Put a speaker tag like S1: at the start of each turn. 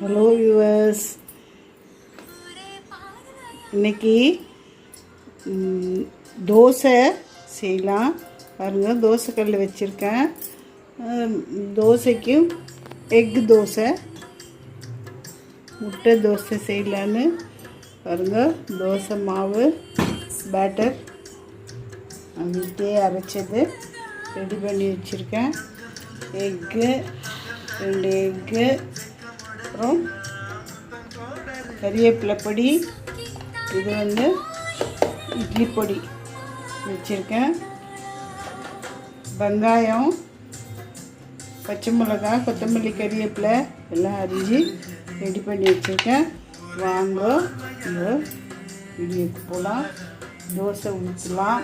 S1: Hello viewers, இன்னைக்கு தோசை செய்யலாம். பாருங்கள், தோசைக்கல் வச்சுருக்கேன். தோசைக்கும் எக் தோசை, முட்டை தோசை செய்யலான்னு பாருங்கள். தோசை மாவு பேட்டர் வீட்டையே அரைச்சது ரெடி பண்ணி வச்சுருக்கேன். எக்கு 2 எக்கு, அப்புறம் கறிவேப்பிலை பொடி, இது இட்லி பொடி வச்சுருக்கேன். வெங்காயம், பச்சை மிளகாய், கொத்தமல்லி, கறிவேப்பிலை எல்லாம் அரிஞ்சு ரெடி பண்ணி வச்சுருக்கேன். வாங்க இந்த வீடியோக்கு போகலாம். தோசை ஊற்றலாம்.